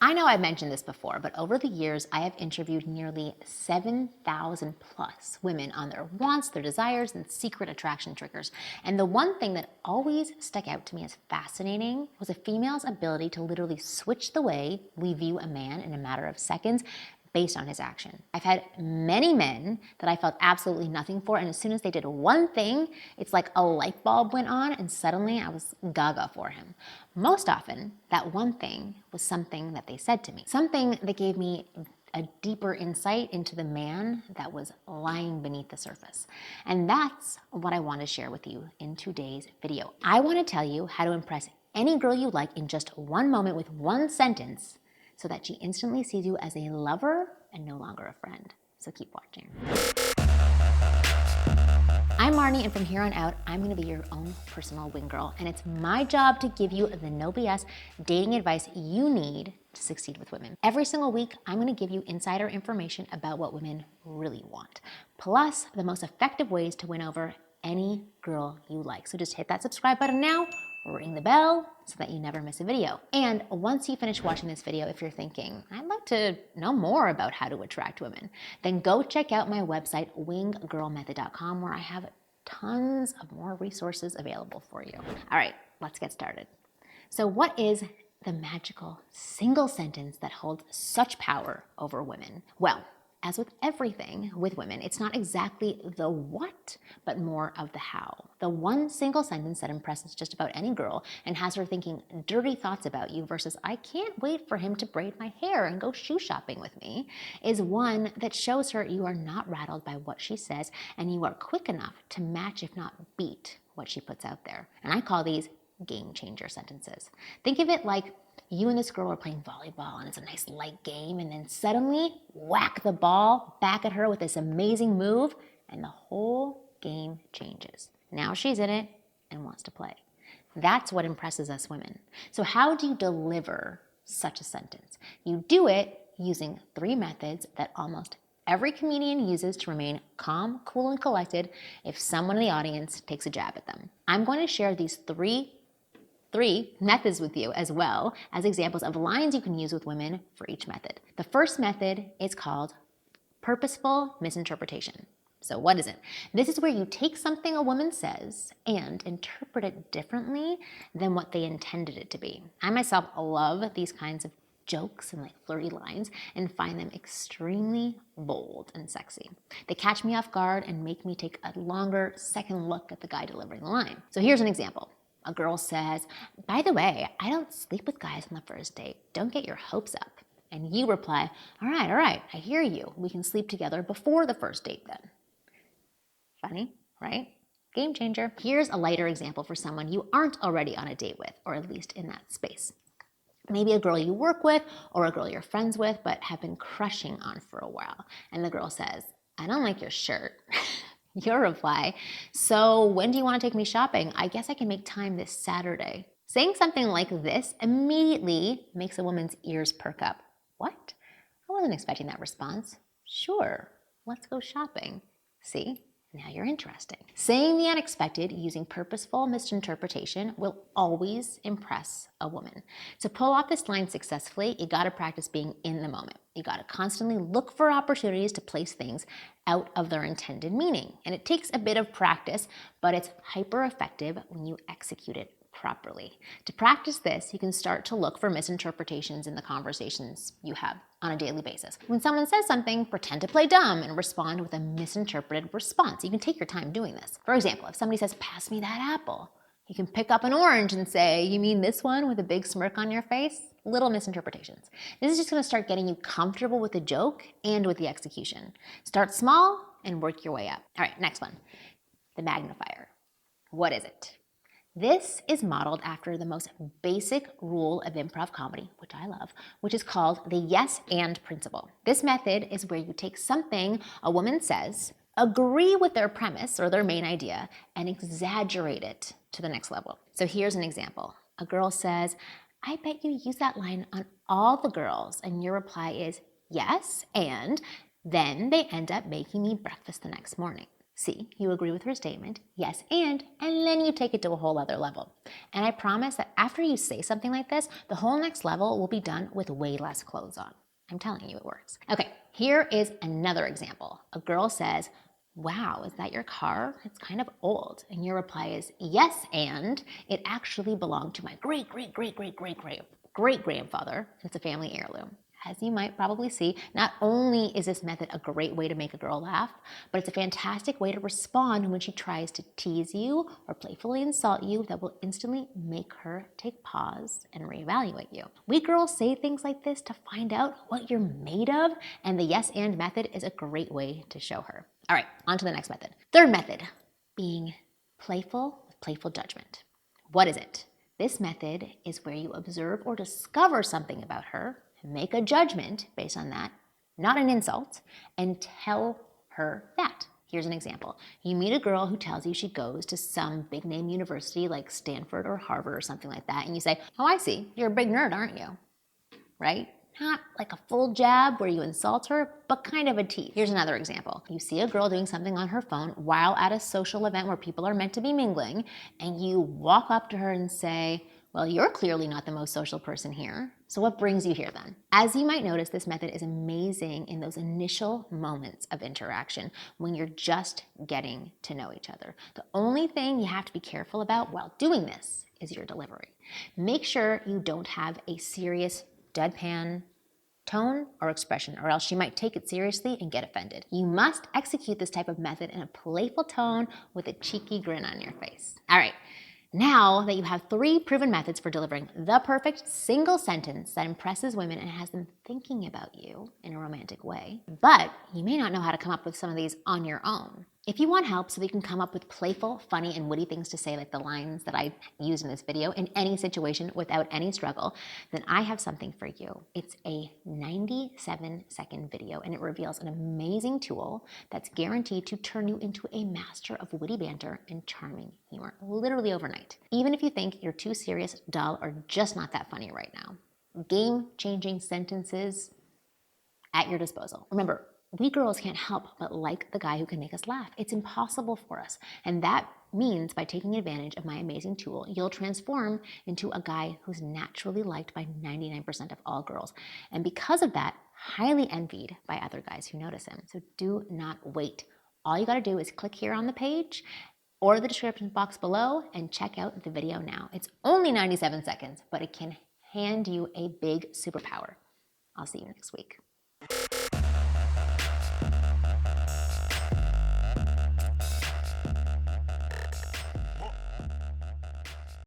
I know I've mentioned this before, but over the years, I have interviewed nearly 7,000 plus women on their wants, their desires, and secret attraction triggers. And the one thing that always stuck out to me as fascinating was a female's ability to literally switch the way we view a man in a matter of seconds based on his action. I've had many men that I felt absolutely nothing for, and as soon as they did one thing, it's like a light bulb went on and suddenly I was gaga for him. Most often, that one thing was something that they said to me, something that gave me a deeper insight into the man that was lying beneath the surface. And that's what I want to share with you in today's video. I want to tell you how to impress any girl you like in just one moment with one sentence, so that she instantly sees you as a lover and no longer a friend. So keep watching. I'm Marni, and from here on out, I'm gonna be your own personal wing girl, and it's my job to give you the no BS dating advice you need to succeed with women. Every single week, I'm gonna give you insider information about what women really want, plus the most effective ways to win over any girl you like. So just hit that subscribe button now, ring the bell so that you never miss a video. And once you finish watching this video, if you're thinking, I'd like to know more about how to attract women, then go check out my website, winggirlmethod.com, where I have tons of more resources available for you. All right, let's get started. So what is the magical single sentence that holds such power over women? Well, as with everything with women, it's not exactly the what, but more of the how. The one single sentence that impresses just about any girl and has her thinking dirty thoughts about you versus I can't wait for him to braid my hair and go shoe shopping with me is one that shows her you are not rattled by what she says and you are quick enough to match, if not beat, what she puts out there. And I call these game changer sentences. Think of it like you and this girl are playing volleyball and it's a nice light game, and then suddenly whack the ball back at her with this amazing move and the whole game changes. Now she's in it and wants to play. That's what impresses us women. So how do you deliver such a sentence? You do it using 3 methods that almost every comedian uses to remain calm, cool, and collected if someone in the audience takes a jab at them. I'm going to share these three methods with you, as well as examples of lines you can use with women for each method. The first method is called purposeful misinterpretation. So what is it? This is where you take something a woman says and interpret it differently than what they intended it to be. I myself love these kinds of jokes and flirty lines and find them extremely bold and sexy. They catch me off guard and make me take a longer second look at the guy delivering the line. So here's an example. A girl says, by the way, I don't sleep with guys on the first date. Don't get your hopes up. And you reply, all right, I hear you. We can sleep together before the first date then. Funny, right? Game changer. Here's a lighter example for someone you aren't already on a date with, or at least in that space. Maybe a girl you work with or a girl you're friends with but have been crushing on for a while. And the girl says, I don't like your shirt. Your reply, so when do you want to take me shopping? I guess I can make time this Saturday. Saying something like this immediately makes a woman's ears perk up. What? I wasn't expecting that response. Sure, let's go shopping. See? Now you're interesting. Saying the unexpected using purposeful misinterpretation will always impress a woman. To pull off this line successfully, you gotta practice being in the moment. You gotta constantly look for opportunities to place things out of their intended meaning. And it takes a bit of practice, but it's hyper effective when you execute it properly. To practice this, you can start to look for misinterpretations in the conversations you have on a daily basis. When someone says something, pretend to play dumb and respond with a misinterpreted response. You can take your time doing this. For example, if somebody says, pass me that apple, you can pick up an orange and say, you mean this one with a big smirk on your face? Little misinterpretations. This is just gonna start getting you comfortable with the joke and with the execution. Start small and work your way up. All right, next one, the magnifier. What is it? This is modeled after the most basic rule of improv comedy, which I love, which is called the yes and principle. This method is where you take something a woman says, agree with their premise or their main idea, and exaggerate it to the next level. So here's an example. A girl says, I bet you use that line on all the girls, and your reply is yes, and then they end up making me breakfast the next morning. C, you agree with her statement, yes, and then you take it to a whole other level. And I promise that after you say something like this, the whole next level will be done with way less clothes on. I'm telling you, it works. Okay, here is another example. A girl says, wow, is that your car? It's kind of old. And your reply is, yes, and it actually belonged to my great-great-great-great-great-great-great-grandfather. It's a family heirloom. As you might probably see, not only is this method a great way to make a girl laugh, but it's a fantastic way to respond when she tries to tease you or playfully insult you that will instantly make her take pause and reevaluate you. We girls say things like this to find out what you're made of, and the yes and method is a great way to show her. All right, on to the next method. Third method, being playful with playful judgment. What is it? This method is where you observe or discover something about her, make a judgment based on that, not an insult, and tell her that. Here's an example. You meet a girl who tells you she goes to some big name university like Stanford or Harvard or something like that, and you say, oh, I see, you're a big nerd, aren't you? Right? Not like a full jab where you insult her, but kind of a tease. Here's another example. You see a girl doing something on her phone while at a social event where people are meant to be mingling, and you walk up to her and say, well, you're clearly not the most social person here. So what brings you here then? As you might notice, this method is amazing in those initial moments of interaction when you're just getting to know each other. The only thing you have to be careful about while doing this is your delivery. Make sure you don't have a serious deadpan tone or expression, or else she might take it seriously and get offended. You must execute this type of method in a playful tone with a cheeky grin on your face. All right. Now that you have 3 proven methods for delivering the perfect single sentence that impresses women and has them thinking about you in a romantic way, but you may not know how to come up with some of these on your own. If you want help so that you can come up with playful, funny, and witty things to say like the lines that I use in this video in any situation without any struggle, then I have something for you. It's a 97-second video, and it reveals an amazing tool that's guaranteed to turn you into a master of witty banter and charming humor, literally overnight. Even if you think you're too serious, dull, or just not that funny right now. Game-changing sentences at your disposal. Remember, we girls can't help but like the guy who can make us laugh. It's impossible for us. And that means by taking advantage of my amazing tool, you'll transform into a guy who's naturally liked by 99% of all girls. And because of that, highly envied by other guys who notice him. So do not wait. All you gotta do is click here on the page or the description box below and check out the video now. It's only 97 seconds, but it can hand you a big superpower. I'll see you next week.